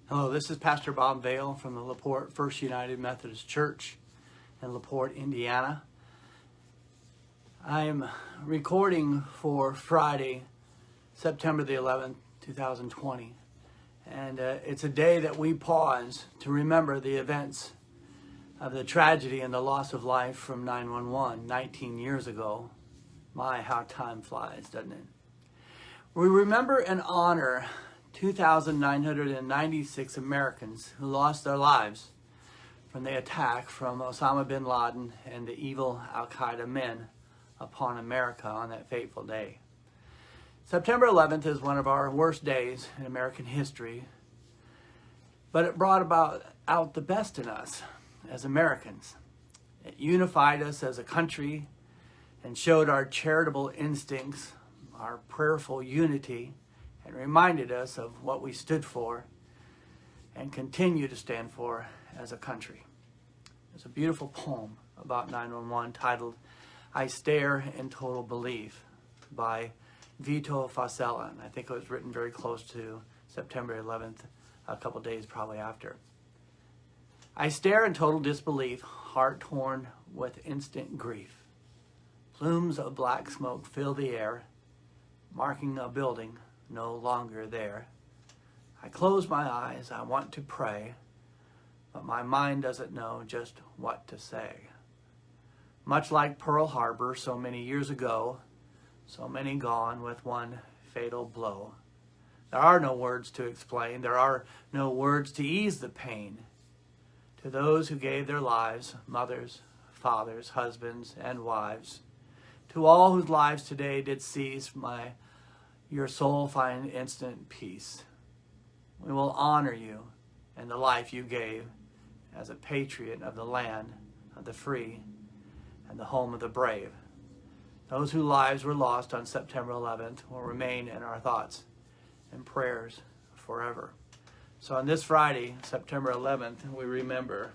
Hello, this is Pastor Bob Vale from the LaPorte First United Methodist Church in LaPorte, Indiana. I'm recording for Friday, September the 11th, 2020. And it's a day that we pause to remember the events of the tragedy and the loss of life from 9/11 19 years ago. My, how time flies, doesn't it? We remember and honor 2,996 Americans who lost their lives from the attack from Osama bin Laden and the evil Al-Qaeda men upon America on that fateful day. September 11th is one of our worst days in American history, but it brought out the best in us as Americans. It unified us as a country and showed our charitable instincts, our prayerful unity, and reminded us of what we stood for and continue to stand for as a country. There's a beautiful poem about 9/11 titled, "I Stare in Total Belief" by Vito Fossella. And I think it was written very close to September 11th, a couple days probably after. I stare in total disbelief, heart torn with instant grief. Plumes of black smoke fill the air, marking a building no longer there. I close my eyes, I want to pray, but my mind doesn't know just what to say. Much like Pearl Harbor so many years ago, so many gone with one fatal blow. There are no words to explain, there are no words to ease the pain. To those who gave their lives, mothers, fathers, husbands, and wives, to all whose lives today did cease, your soul find instant peace. We will honor you and the life you gave as a patriot of the land of the free and the home of the brave. Those whose lives were lost on September 11th will remain in our thoughts and prayers forever. So on this Friday, September 11th, we remember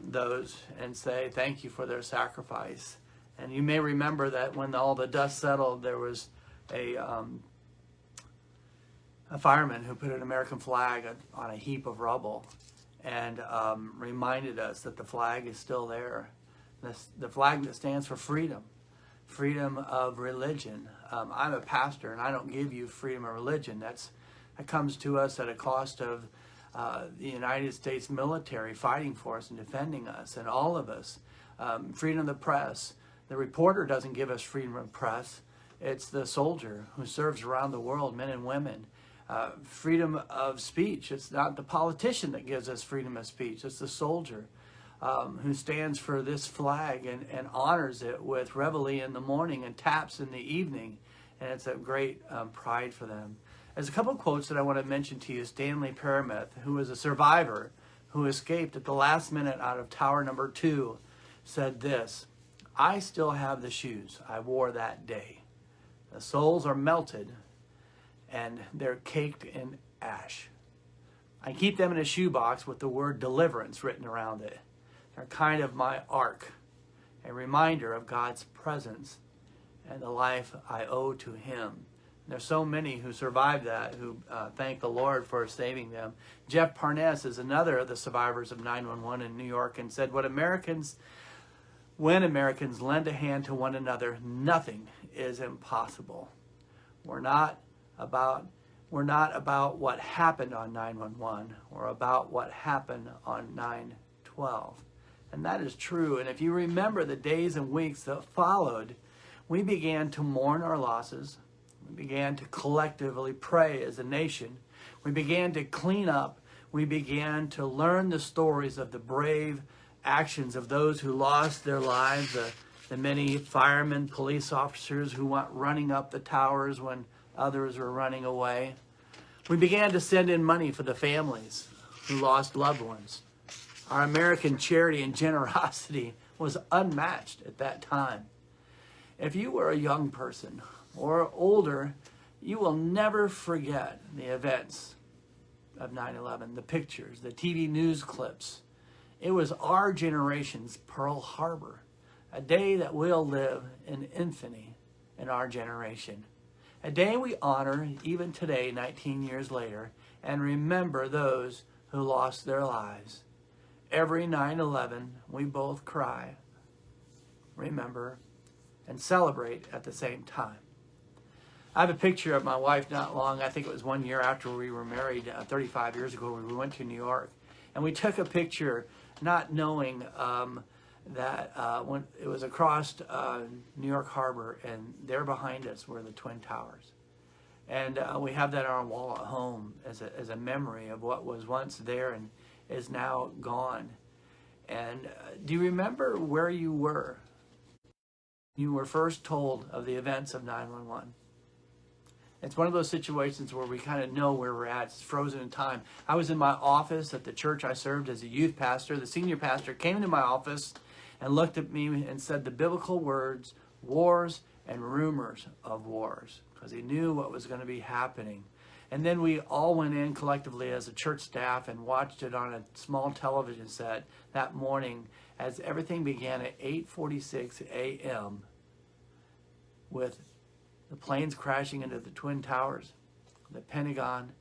those and say thank you for their sacrifice. And you may remember that when all the dust settled, there was a fireman who put an American flag on a heap of rubble and reminded us that the flag is still there. The flag that stands for freedom of religion. I'm a pastor and I don't give you freedom of religion. That comes to us at a cost of the United States military fighting for us and defending us and all of us. Freedom of the press. The reporter doesn't give us freedom of press. It's the soldier who serves around the world, men and women. Freedom of speech. It's not the politician that gives us freedom of speech. It's the soldier who stands for this flag and honors it with reveille in the morning and taps in the evening. And it's a great pride for them. There's a couple of quotes that I want to mention to you. Stanley Paramount, who was a survivor who escaped at the last minute out of Tower Number 2, said this, "I still have the shoes I wore that day. The soles are melted and they're caked in ash. I keep them in a shoebox with the word deliverance written around it. They're kind of my ark, a reminder of God's presence and the life I owe to Him." There's so many who survived that, who thank the Lord for saving them. Jeff Parness is another of the survivors of 9/11 in New York and said, when Americans lend a hand to one another, nothing is impossible. We're not about what happened on 9/11. We're about what happened on 9/12. And that is true. And if you remember the days and weeks that followed, we began to mourn our losses. We began to collectively pray as a nation. We began to clean up. We began to learn the stories of the brave actions of those who lost their lives, the many firemen, police officers who went running up the towers when others were running away. We began to send in money for the families who lost loved ones. Our American charity and generosity was unmatched at that time. If you were a young person or older, you will never forget the events of 9/11, the pictures, the TV news clips. It was our generation's Pearl Harbor, a day that will live in infamy in our generation. A day we honor even today, 19 years later, and remember those who lost their lives. Every 9/11, we both cry, remember, and celebrate at the same time. I have a picture of my wife not long, I think it was 1 year after we were married, 35 years ago, we went to New York. And we took a picture not knowing that when it was across New York Harbor, and there behind us were the Twin Towers. And we have that on our wall at home as a memory of what was once there and is now gone. And do you remember where you were? You were first told of the events of 9/11. It's one of those situations where we kind of know where we're at. It's frozen in time. I was in my office at the church I served as a youth pastor. The senior pastor came into my office and looked at me and said the biblical words, wars and rumors of wars, because he knew what was going to be happening. And then we all went in collectively as a church staff and watched it on a small television set that morning as everything began at 8:46 a.m. with the planes crashing into the Twin Towers, the Pentagon,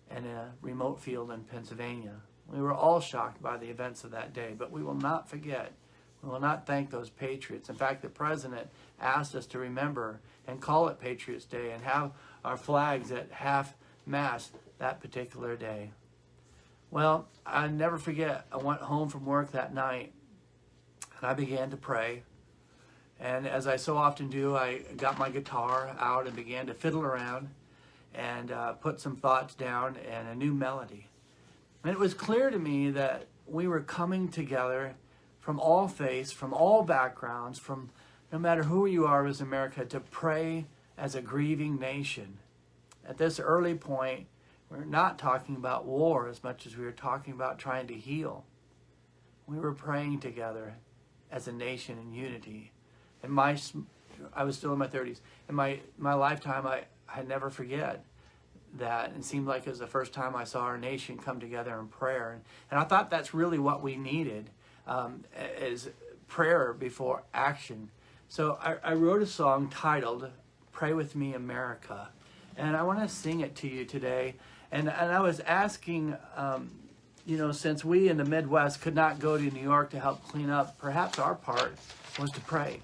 and a remote field in Pennsylvania. We were all shocked by the events of that day, but we will not forget. We will not thank those patriots. In fact, the president asked us to remember and call it Patriots Day and have our flags at half-mast that particular day. Well, I never forget, I went home from work that night and I began to pray. And as I so often do, I got my guitar out and began to fiddle around and put some thoughts down and a new melody. And it was clear to me that we were coming together from all faiths, from all backgrounds, from no matter who you are as America, to pray as a grieving nation. At this early point, we're not talking about war as much as we were talking about trying to heal. We were praying together as a nation in unity. I was still in my 30s. In my lifetime, I never forget that. It seemed like it was the first time I saw our nation come together in prayer. And I thought that's really what we needed, is prayer before action. So I wrote a song titled, Pray With Me, America. And I want to sing it to you today. And I was asking, since we in the Midwest could not go to New York to help clean up, perhaps our part was to pray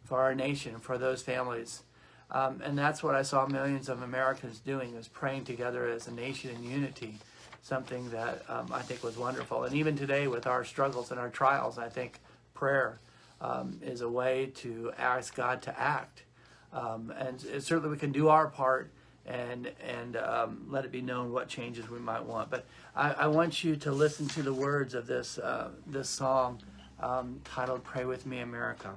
for our nation, for those families. And that's what I saw millions of Americans doing, is praying together as a nation in unity, something that I think was wonderful. And even today with our struggles and our trials, I think prayer is a way to ask God to act. And certainly we can do our part and let it be known what changes we might want. But I want you to listen to the words of this song titled Pray With Me, America.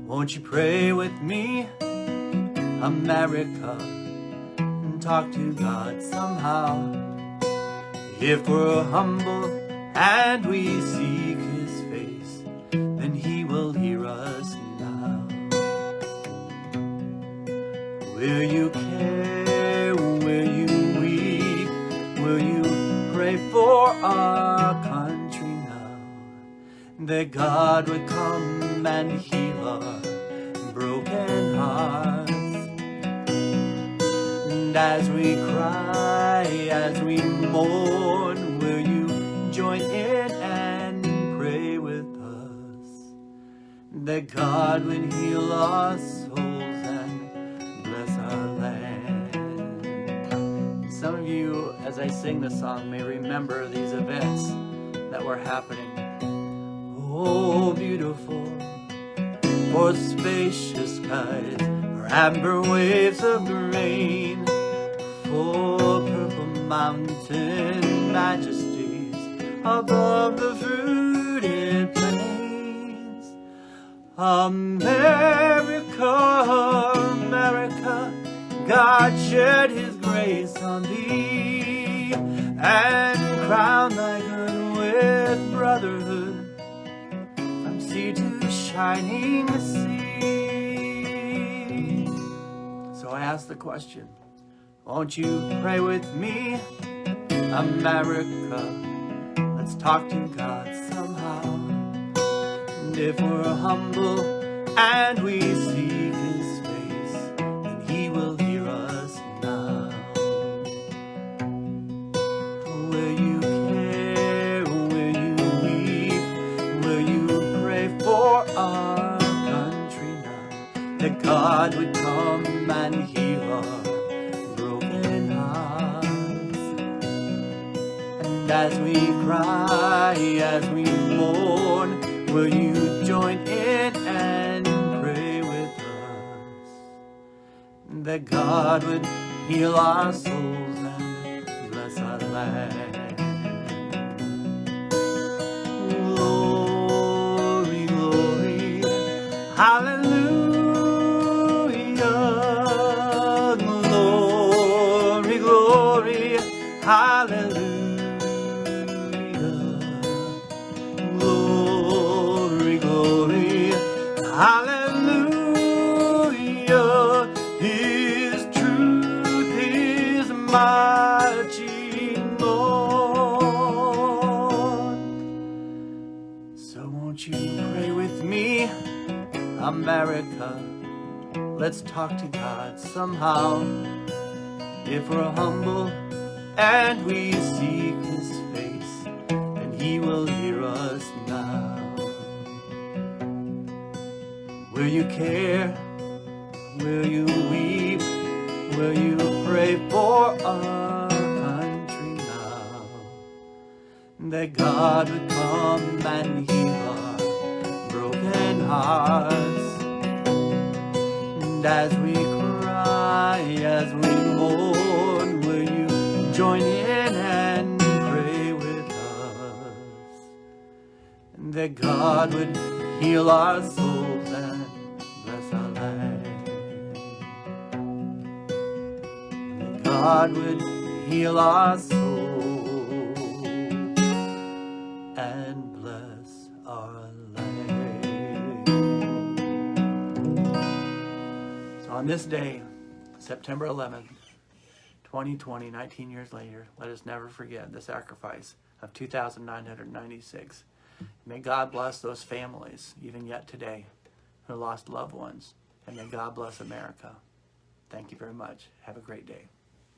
Won't you pray with me, America, and talk to God somehow? If we're humble and we seek His face, then He will hear us now. Will you care? Will you weep? Will you pray for our country now? That God would come and heal our broken hearts. And as we cry, as we mourn, will you join in and pray with us? That God would heal our souls and bless our land. Some of you, as I sing this song, may remember these events that were happening. Oh, beautiful, for spacious skies, for amber waves of grain, for purple mountain majesties above the fruited plains. America, America, God shed His grace on thee and crowned thy good with brotherhood, from sea to shining sea. So I ask the question, won't you pray with me, America? Let's talk to God somehow. And if we're humble and we seek His face, then He will hear us now. Will you care? Will you weep? Will you pray for our country now? That God would come and heal our broken hearts. And as we cry, as we mourn, will you join in and pray with us? That God would heal our souls and bless our land. Glory, glory, hallelujah. Glory, glory, hallelujah. Glory, glory, hallelujah. His truth is marching on. So won't you pray with me, America? Let's talk to God somehow. If we're humble and we seek His face, then He will hear us now. Will you care? Will you weep? Will you pray for our country now? That God would come and heal our broken hearts. And as we cry, as we mourn, will you join in and pray with us? And that God would heal our souls and bless our land. That God would heal our souls and bless our land. So on this day, September 11th, 2020, 19 years later, let us never forget the sacrifice of 2,996. May God bless those families, even yet today, who lost loved ones. And may God bless America. Thank you very much. Have a great day.